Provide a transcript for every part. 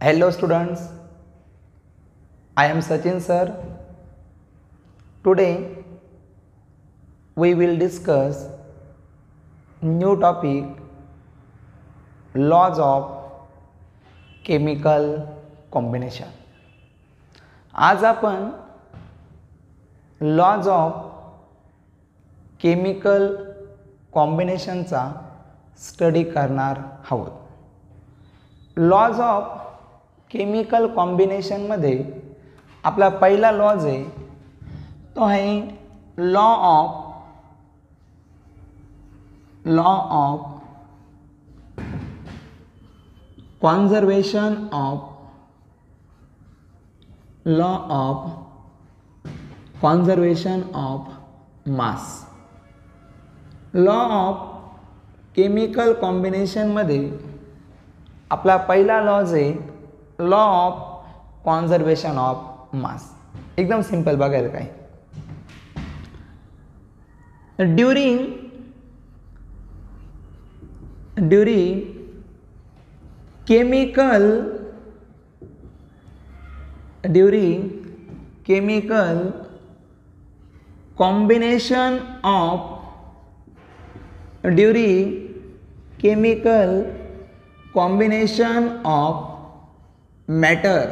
Hello students, I am Sachin sir. Today we will discuss new topic, laws of chemical combination. आज आपण lodge of chemical कॉम्बिनेशनचा study करणार आहोत. Lodge of chemical कॉम्बिनेशनमध्ये आपला पहिला laws आहे तो आहे law of conservation of mass. Law of chemical कॉम्बिनेशनमध्ये आपला पहिला लॉज आहे law of conservation of mass. एकदम सिंपल बघायला काय. During chemical combination of matter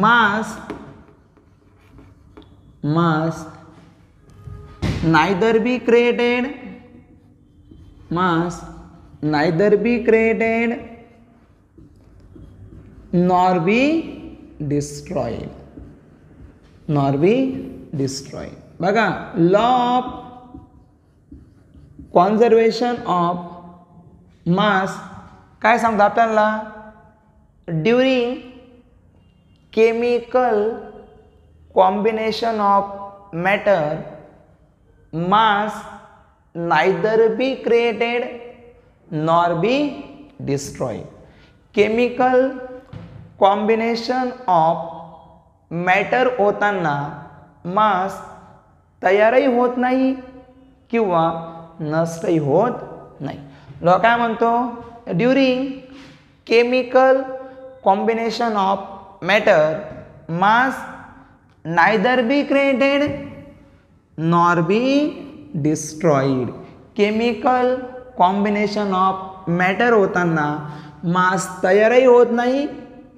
mass neither be created nor be destroyed. बघा, लॉ ऑफ कॉन्झर्वेशन ऑफ मास काय सांगतो आपल्याला. During chemical combination of matter mass neither be created nor be destroyed. Chemical combination of matter होताना मास तयारही होत नाही किंवा नष्टही होत नाही. लॉ काय म्हणतो. During chemical combination of matter mass neither be created nor be destroyed. Chemical combination of matter होताना मास तयारही होत नाही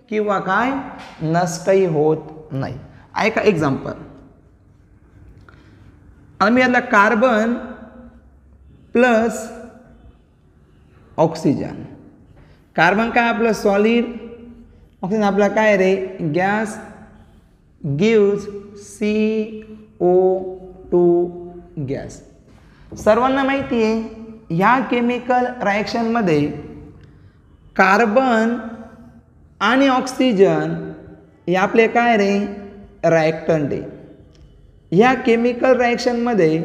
किंवा काय नष्टही होत नाही. ऐका एक्झाम्पल. आता मी यातला कार्बन प्लस ऑक्सिजन. कार्बन काय आपलं सॉलिड, ऑक्सिजन आपला काय रे गॅस. Gives CO2 gas. सर्वांना माहिती आहे ह्या केमिकल रिएक्शनमध्ये कार्बन आणि ऑक्सिजन हे आपले काय रे रिएक्टंट आहे. ह्या केमिकल रिएक्शनमध्ये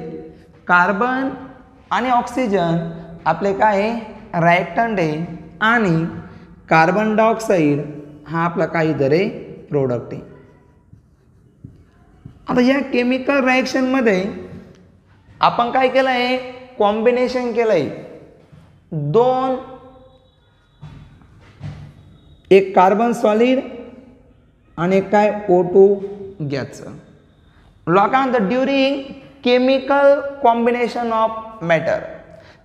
कार्बन आणि ऑक्सिजन आपले काय आहे रिएक्टंट आहे आणि कार्बन डायऑक्साईड हा आपला काहीतरी प्रोडक्ट आहे. आता या केमिकल रिएक्शनमध्ये आपण काय केलं आहे कॉम्बिनेशन केलं आहे दोन, एक कार्बन सॉलिड आणि एक काय O2 गॅसचं. लॉ काय म्हणतात during chemical combination of matter.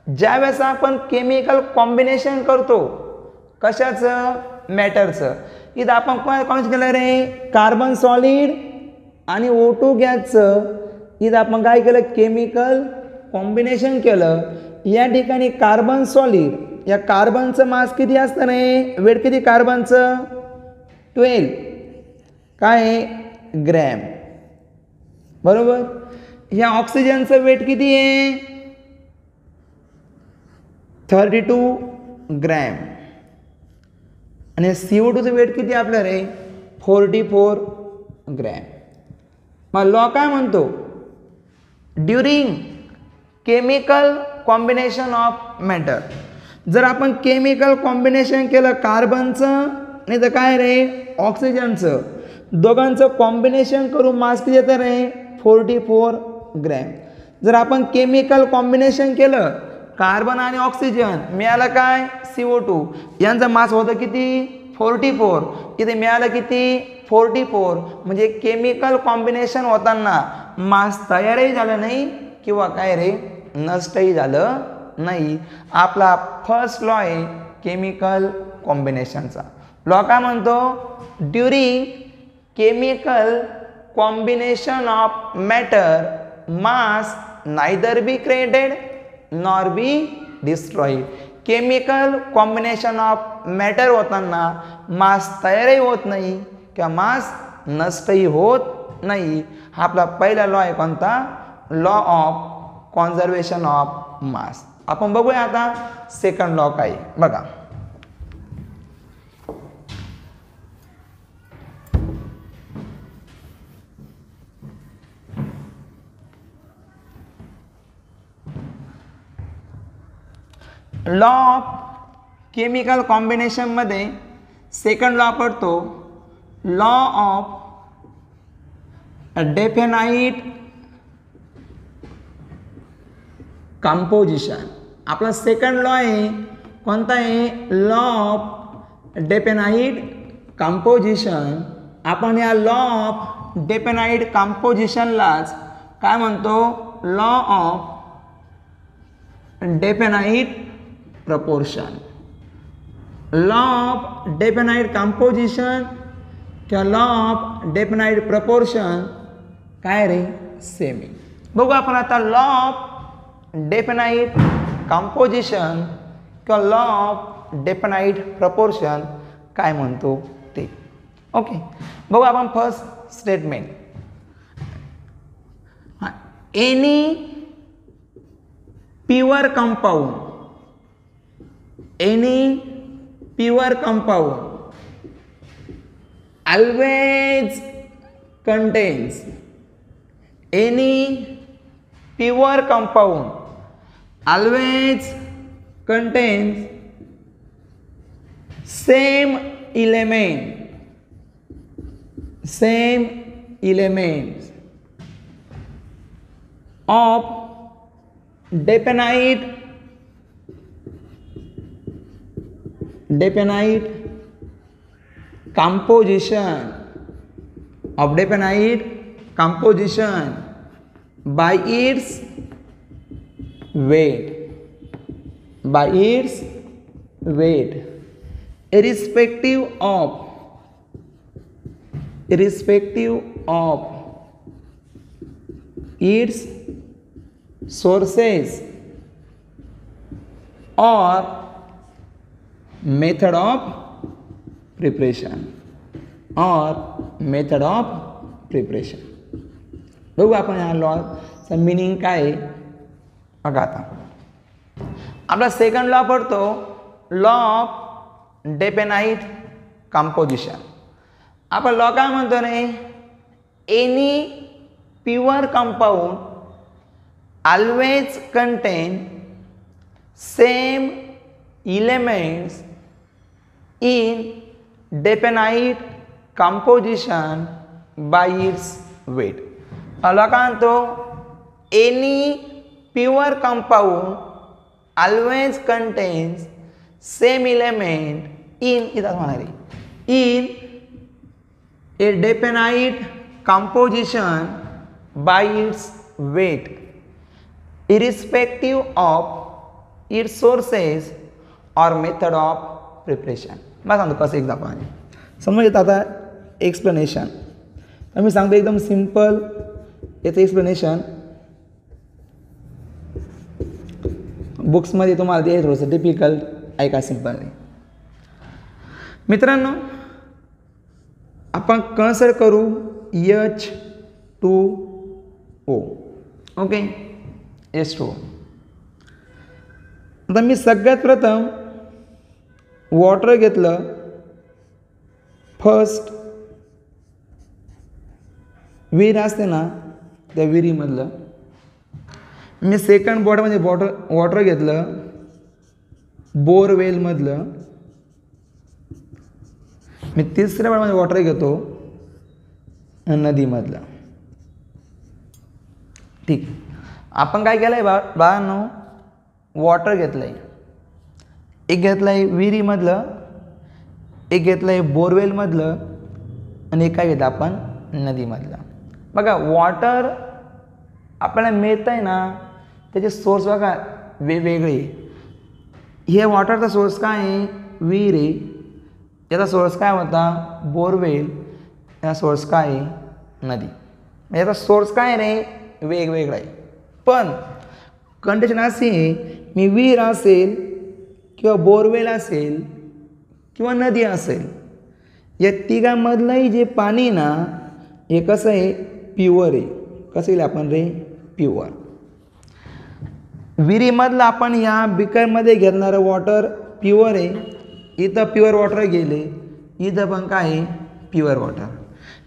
ज्यावेळेस आपण केमिकल कॉम्बिनेशन करतो कशाचं मॅटरचं. इथं आपण कोणाचं केलं रे कार्बन सॉलिड आणि O2 गॅसचं. इथं आपण काय केलं केमिकल कॉम्बिनेशन केलं. या ठिकाणी कार्बन सॉलिड या कार्बनचं मास किती असतं रे वेट किती कार्बनचं 12 काय ग्रॅम बरोबर. ह्या ऑक्सिजनचं वेट किती आहे 32 ग्रॅम आणि CO2चं वेट किती आपलं रे 44 ग्रॅम. मग लॉ काय म्हणतो during chemical combination of matter. जर आपण केमिकल कॉम्बिनेशन केलं कार्बनचं नाही तर काय रे ऑक्सिजनचं दोघांचं कॉम्बिनेशन करून मास किती येतं रे 44 ग्रॅम. जर आपण केमिकल कॉम्बिनेशन केलं कार्बन आणि ऑक्सिजन मिळालं काय CO2 यांचं मास होतं किती 44 इथे मिळालं किती 44 म्हणजे केमिकल कॉम्बिनेशन होताना मास तयारही झालं नाही किंवा काय रे नष्टही झालं नाही. आपला फर्स्ट लॉ आहे केमिकल कॉम्बिनेशनचा. लॉ काय म्हणतो during chemical combination of matter mass neither be created nor be destroyed. Chemical combination of matter होताना मास तयारही होत नाही किंवा मास नष्टही होत नाही. हा आपला पहिला लॉ आहे कोणता लॉ ऑफ कॉन्झर्वेशन ऑफ मास. आपण बघूया आता सेकंड लॉ काय बघा. लॉ ऑफ केमिकल कॉम्बिनेशन मध्ये सेकंड लॉ पडतो लॉ ऑफ डेफिनाइट कंपोजिशन. आपला सेकंड लॉ आहे कोणता आहे लॉ ऑफ डेफिनाइट कंपोजिशन. आपण या लॉ ऑफ डेफिनाइट कंपोजिशनलाच काय म्हणतो law of definite proportion. Law of definite composition किंवा law of definite proportion काय रे सेम आहे. बघू आपण आता law of definite composition किंवा law of definite proportion काय म्हणतो ते. ओके बघू आपण first statement. Any pure compound any pure compound always contains any pure compound always contains same elements of definite composition of definite composition by its weight irrespective of its sources or method of preparation बघू आपण या लॉचा meaning काय आहे बघा. आता आपला second law पडतो law of definite composition. आपण लॉ काय म्हणतो रे any pure compound always contain same elements in definite composition by its weight. अलग तो any pure compound always contains same element in a definite composition by its weight irrespective of its sources और method of preparation. मला सांगतो कसं example आहे समज येतं आता एक्सप्लेनेशन. तर मी सांगतो एकदम सिम्पल याचं एक्सप्लेनेशन बुक्समध्ये तुम्हाला ते थोडंसं टिपिकल ऐका सिम्पल नाही. मित्रांनो आपण कन्सिडर करू H2O. Okay H2O. आता मी सगळ्यात प्रथम वॉटर घेतलं फर्स्ट विहीर असते ना त्या विहिरीमधलं. मी सेकंड बॉटमध्ये वॉटर घेतलं बोरवेलमधलं. मी तिसऱ्या बॉटमध्ये वॉटर घेतो नदीमधलं. ठीक आपण काय केलं आहे बाळांनो वॉटर घेतलं आहे, एक घेतलं आहे विहिरीमधलं, एक घेतलं आहे बोरवेलमधलं आणि एक काय घेतलं आपण नदीमधलं. बघा वॉटर आपल्याला मिळतं आहे ना, त्याचे सोर्स बघा वेगवेगळे. हे वॉटरचा सोर्स काय आहे विहीर आहे, याचा सोर्स काय होता बोरवेल, याचा सोर्स काय आहे नदी. याचा सोर्स काय रे वेगवेगळा आहे. पण कंडिशन अशी आहे मी विहीर असेल किंवा बोरवेल असेल किंवा नदी असेल, या तिघांमधलंही जे पाणी ना हे कसं आहे प्युअर आहे. कसं येईल आपण रे प्युअर. विहिरीमधलं आपण या बिकरमध्ये घेणारं वॉटर प्युअर आहे. इथं प्युअर वॉटर गेले, इथं पण काय आहे प्युअर वॉटर.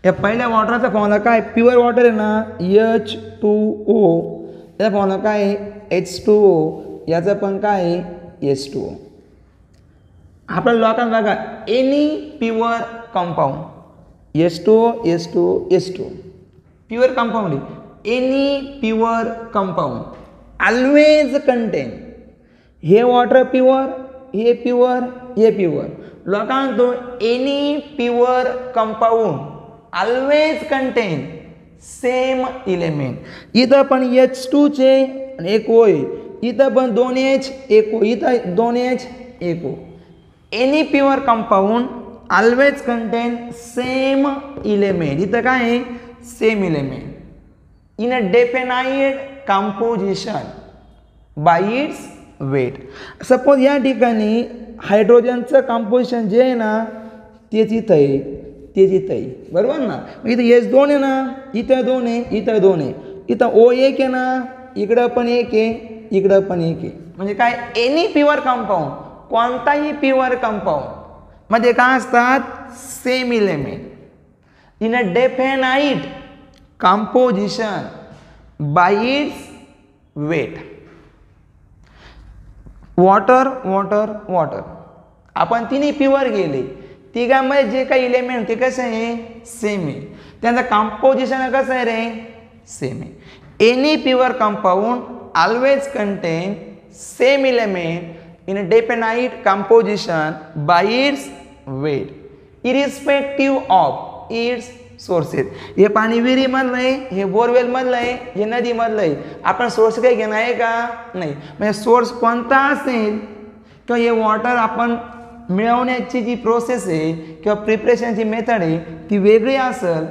या पहिल्या वॉटरचा फॉर्म्युला काय प्युअर वॉटर आहे ना H2O, याचा फॉर्म्युला काय आहे H2O, याचं पण काय आहे H2O. आपल्या लोकांना बघा any pure compound H2O pure compound आहे. Any pure compound always contain, हे वॉटर प्युअर, हे प्युअर, हे प्युअर. लोकांना तो any pure compound always contain same element. इथं पण H2चे एक O आहे, इथं पण 2H एक O, इथं 2H एक O. Any pure compound always contain same element. इथं काय आहे same element in a definite composition by its weight. Suppose या ठिकाणी हायड्रोजनचं कंपोजिशन जे आहे ना तेच इथं आहे, तेच इथं आहे, बरोबर ना. इथं H2 आहे ना, इथं 2 आहे, इथं 2 आहे, इथं O1 आहे ना, इकडं पण 1 आहे, इकडं पण 1 आहे. म्हणजे काय एनी प्युअर कंपाऊंड, कोणताही प्युअर कंपाऊंड मध्ये काय असतात same element in a definite composition by its weight. Water water water आपण तिन्ही प्युअर गेले, तिघांमध्ये जे काही इलेमेंट ते कसं आहे सेम आहे, त्यांचं कंपोजिशन कसं आहे रे सेम आहे. Any pure compound always contain same element in a definite composition by its weight irrespective of its sources. हे पाणी विहिरीमधलं आहे, हे बोरवेलमधलं आहे, हे नदीमधलं आहे. आपण सोर्स काही घेणार आहे का नाही. म्हणजे सोर्स कोणता असेल किंवा हे वॉटर आपण मिळवण्याची जी प्रोसेस आहे किंवा प्रिपरेशनची मेथड आहे ती वेगळी असेल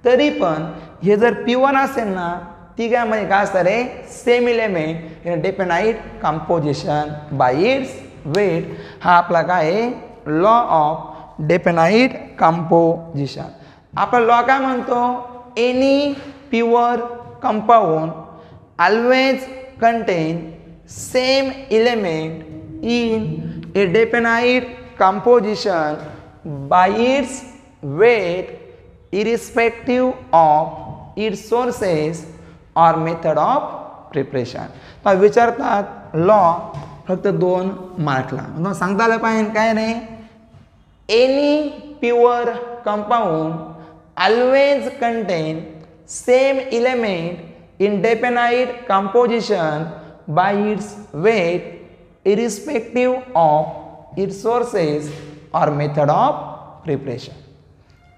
तरी पण हे जर प्युअर असेल ना तिघांमध्ये काय असतं रे same element in definite composition by its weight. हा आपला काय आहे लॉ ऑफ डेफिनाइट कंपोजिशन. आपण लॉ काय म्हणतो any pure compound always contain same element in a definite composition by its weight irrespective of its sources और method of preparation. तर विचारतात लॉ फक्त 2 मार्कला, मग सांगता आलं पाहिजे काय नाही any pure compound always contain same element in definite composition by its weight irrespective of its sources और मेथड ऑफ प्रिपरेशन.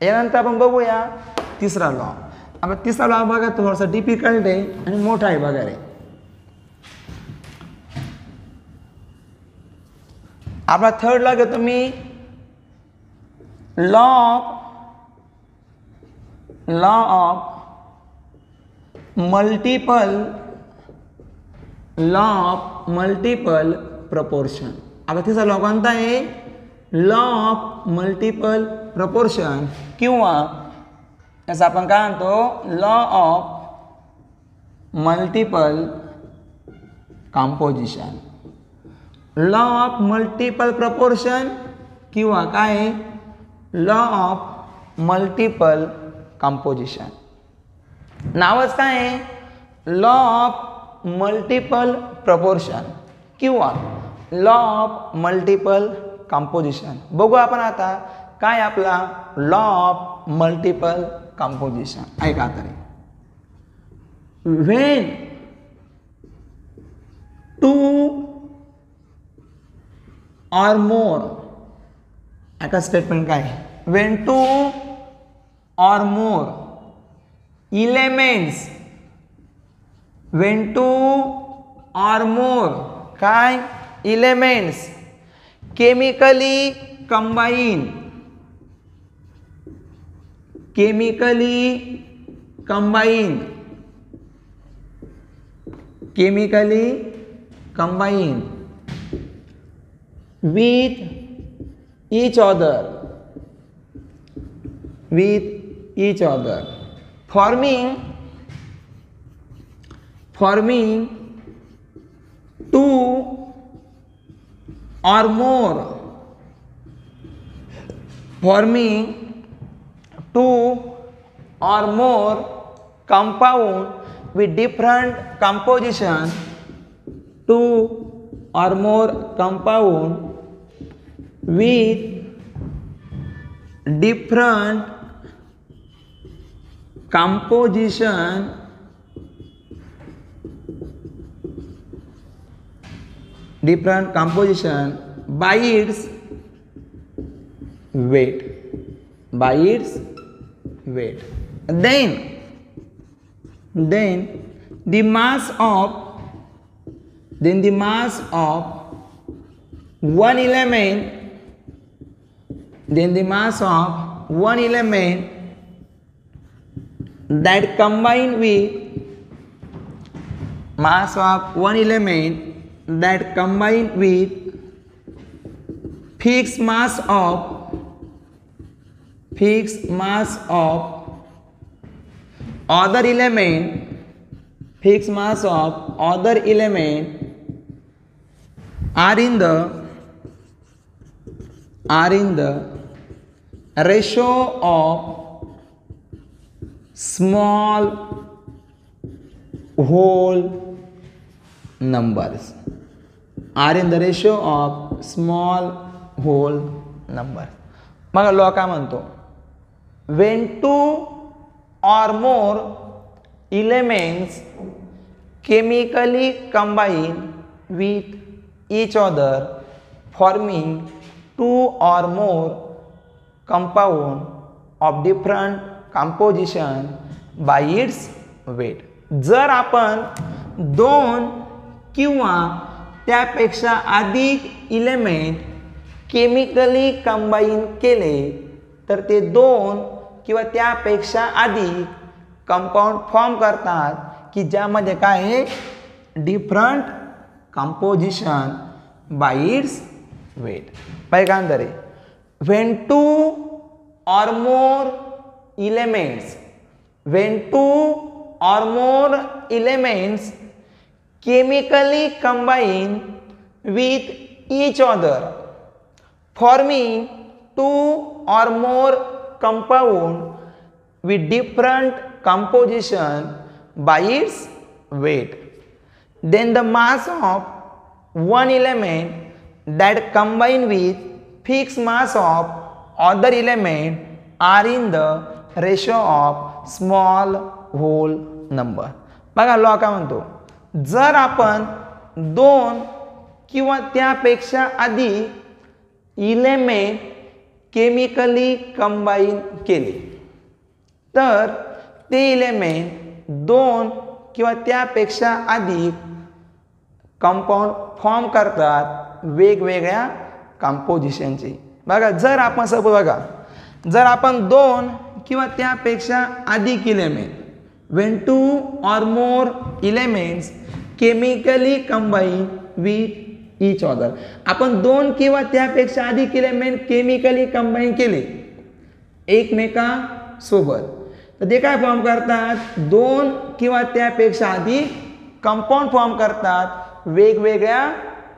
यानंतर आपण बघूया तिसरा लॉ. आता तिसरा लॉ बघा थोडासा डिफिकल्ट आहे आणि मोठा आहे बघा रे. आपला थर्ड लॉ घेतो मी लॉ ऑफ मल्टिपल प्रपोर्शन. आता तिसरा लॉ कोणता आहे लॉ ऑफ मल्टिपल प्रपोर्शन किंवा याचा आपण काय म्हणतो law of multiple composition. Law of multiple proportion किंवा काय लॉ ऑफ मल्टिपल कंपोजिशन. नावच काय आहे लॉ ऑफ मल्टिपल प्रपोर्शन किंवा लॉ ऑफ मल्टिपल कंपोजिशन. बघू आपण आता काय आपला लॉ ऑफ मल्टिपल कंपोजिशन. ऐका तरी व्हेन 2 or more एका स्टेटमेंट काय when two or more elements when two or more काय elements chemically combine with each other forming two or more compound with different composition with different composition by its weight. Then the mass of one element that combine with fixed mass of other element are in the ratio of small whole numbers. मग law काय म्हणतो when two or more elements chemically combine with each other forming two or more compound of different composition by its weight. जर आपण दोन किंवा त्यापेक्षा अधिक element chemically combine केले तर ते दोन किंवा त्यापेक्षा अधिक कंपाऊंड फॉर्म करतात की ज्यामध्ये काय आहे different composition by its weight. पैकांतरे when two or more elements chemically combine with each other forming two or more compound with different composition by its weight, then the mass of one element that combine with fixed mass of other element are in the ratio of small whole number. बघा law काय म्हणतो जर आपण दोन किंवा त्यापेक्षा अधिक element chemically combine केले तर ते इलेमेंट दोन किंवा त्यापेक्षा अधिक कंपाऊंड फॉर्म करतात वेगवेगळ्या कंपोजिशनचे. बघा जर आपण सपोज बघा जर आपण दोन किंवा त्यापेक्षा अधिक element when two or more elements chemically combine with each other आपण दोन किंवा त्यापेक्षा अधिक इलेमेंट केमिकली कंबाईन केले एकमेकांसोबत तर ते काय फॉर्म करतात दोन किंवा त्यापेक्षा अधिक कंपाऊंड फॉर्म करतात वेगवेगळ्या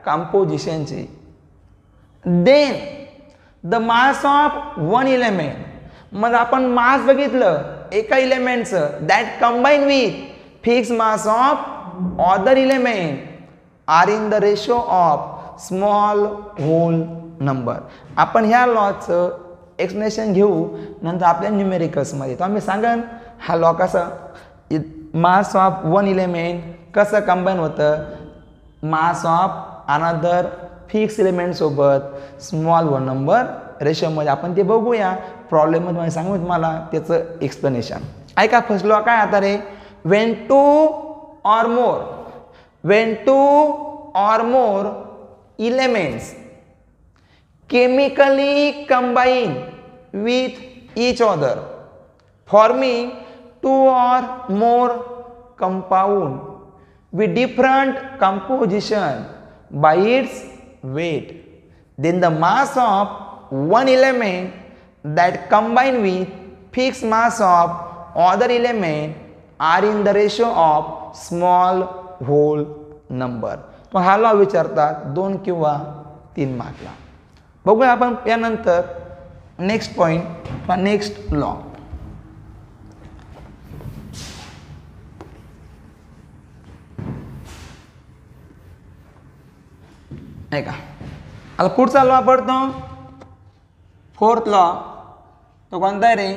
कंपोजिशनचे. Then the mass of one element मग आपण मास बघितलं एका एलिमेंटचं that combine with fix mass of other element are in the ratio of small whole number. आपण ह्या लॉचं एक्सप्लेनेशन घेऊ नंतर आपल्या न्यूमेरिकल्समध्ये. तर आम्ही सांगन हा लॉ कसा मास ऑफ वन एलिमेंट कसं कंबाईन होतं mass of another fix element सोबत स्मॉल होल नंबर रेशोमध्ये आपण ते बघूया. प्रॉब्लेममध्ये सांगू तुम्हाला त्याचं एक्सप्लेनेशन. ऐका फर्स्ट लॉ काय आता रे, when two or more elements chemically combine with each other forming two or more compound with different composition by its weight, then the mass of one element that combine with fixed mass of other element are in the ratio of small whole number. तो हा law विचारतात 2 किंवा 3 मार्कला. बघूया आपण यानंतर next point किंवा next law. ऐका आता पुढचा लॉ पडतो फोर्थ लॉ. तो कोणता आहे रे,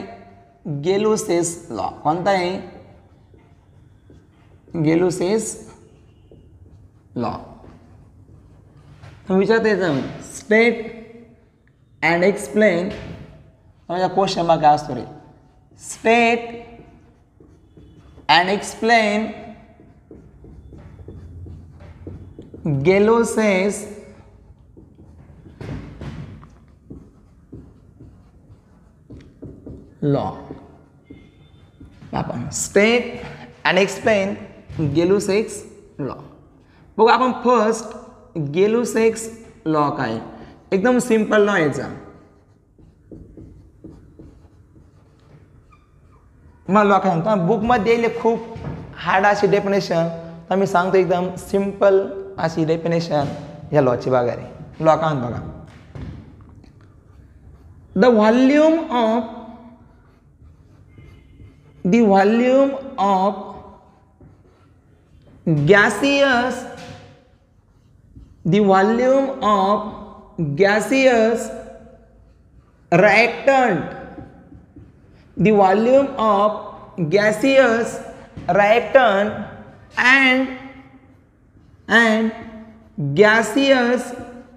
गेलुसेस लॉ. कोणता आहे, गेलुसेस लॉ. विचारते स्टेट अँड एक्सप्लेन. क्वेश्चन बघा काय असतो रे, स्टेट अँड एक्सप्लेन गेलोसेस लॉ. आपण स्टेट अँड एक्सप्लेन गेलुसेस लॉ बघू. आपण फर्स्ट गेलुसेस लॉ काय, एकदम सिंपल लॉ याचा. मला लॉ काय म्हणतो बुकमध्ये दिले खूप हार्ड अशी डेफिनेशन, तर मी सांगतो एकदम सिंपल अशी डेफिनेशन या लॉची बघा रे. लॉ काय म्हणतो बघा, the volume of gaseous reactant and gaseous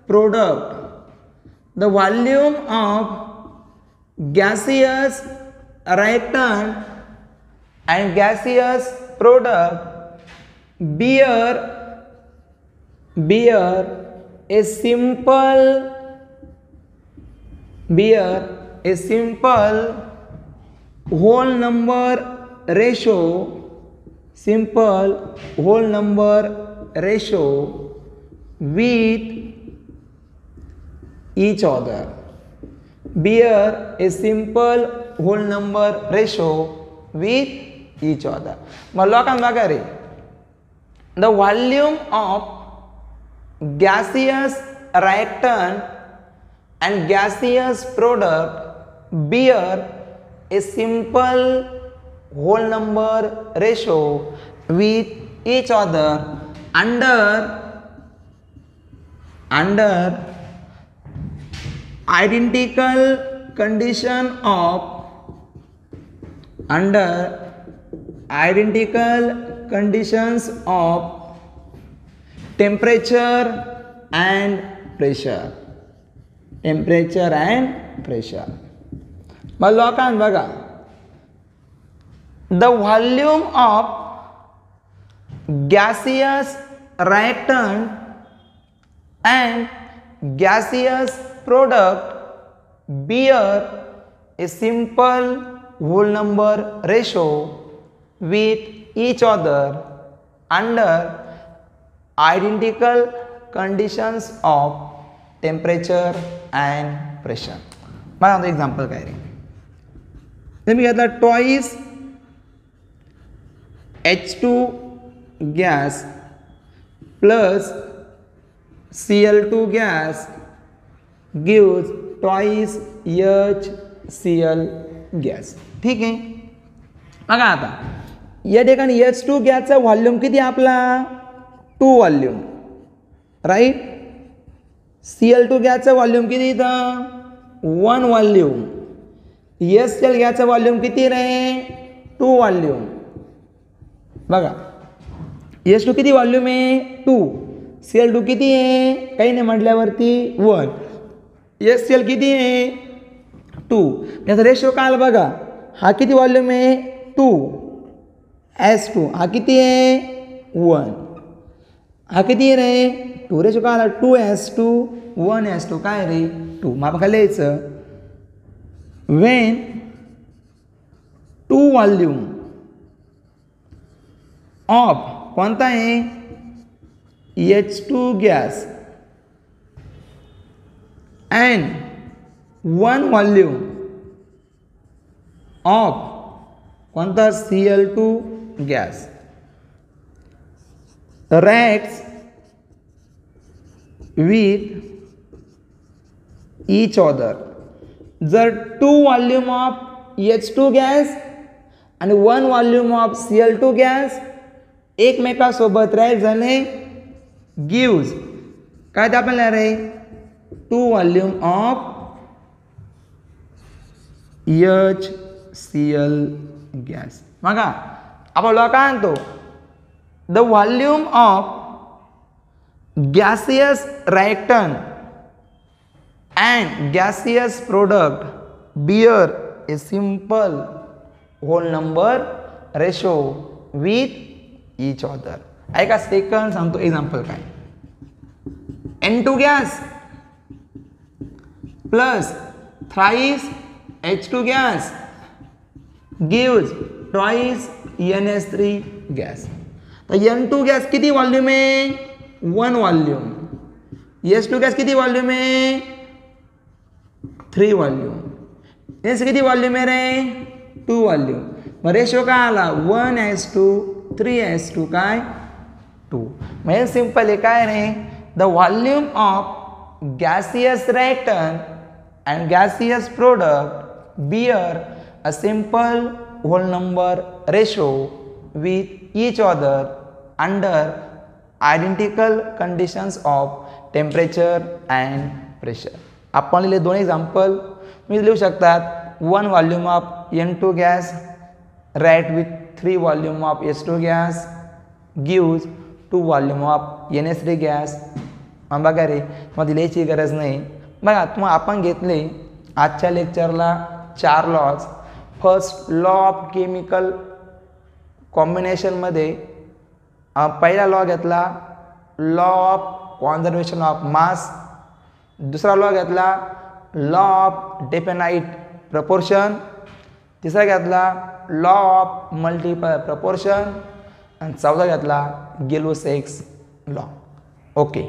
product. The volume of gaseous reactant and gaseous product bear a simple whole number ratio with each other. Bear a simple whole number ratio with each other. मग लॉकान बघा रे, the volume of gaseous reactant and gaseous product bear a simple whole number ratio with each other under identical condition of conditions of temperature and pressure. मग लॉकान बघा, the volume of gaseous reactant and gaseous product bear a simple whole number ratio with each other under identical conditions of temperature and pressure. मला example काय रे, मी घेतला twice H2 gas plus Cl2 gas gives twice HCl gas. ठीक आहे. बघा आता या ठिकाणी H2 गॅसचा व्हॉल्यूम किती आपला 2 व्हॉल्यूम राईट. Cl2 गॅसचा व्हॉल्यूम किती इथं 1 व्हॉल्यूम. HCl गॅसचा व्हॉल्यूम किती रे 2 व्हॉल्यूम. बघा H2 किती व्हॉल्यूम आहे 2. Cl2 किती आहे, काही नाही म्हटल्यावरती 1. HCl किती आहे 2. याचा रेशो काय आला बघा, हा किती व्हॉल्यूम आहे 2, S2 हा किती आहे 1, हा किती आहे रे 2, रेशो काय आला 2S2 1S2 काय रे 2. मग आपण काय लिहायचं, when 2 व्हॉल्यूम ऑफ कोणता आहे H2 gas and 1 volume of कोणता Cl2 gas reacts with each other. जर 2 व्हॉल्यूम ऑफ H2 गॅस आणि 1 व्हॉल्यूम ऑफ Cl2 गॅस एकमेकासोबत रिएक्ट झाले, गिव्स काय ते आपल्याला रे 2 व्हॉल्यूम ऑफ HCl गॅस. बघा आपण काय म्हणतो, the volume of gaseous reactant and gaseous product bear a simple whole number ratio with each other. ऐका सेकंड सांगतो एक्झाम्पल काय, N2 gas plus thrice H2 gas gives twice NH3 gas. तर N2 gas किती volume आहे 1 volume, H2 gas किती volume आहे 3 volume, S किती volume आहे रे 2 व्हॉल्यूम. मग रेशो काय आला 1S2 3S2 काय 2. मग हे सिंपल आहे काय रे, the volume of gaseous reactant and gaseous product bear a simple whole number ratio with each other under identical conditions of temperature and pressure. आपण लिहिले दोन एक्झाम्पल मी लिहू शकतात, 1 volume of N2 gas react with 3 volume of H2 gas gives 2 volume of NH3 gas. बघा रे मग लिहायची गरज नाही. बघा मग आपण घेतले आजच्या लेक्चरला 4 laws. First law of chemical कॉम्बिनेशनमध्ये पहिला लॉ घेतला law of conservation of mass, दुसरा लॉ घेतला लॉ ऑफ डेफिनाइट प्रपोर्शन, तिसरा घेतला लॉ ऑफ मल्टिपल प्रपोर्शन आणि चौथा घेतला गेलो-सेक्स लॉ. ओके.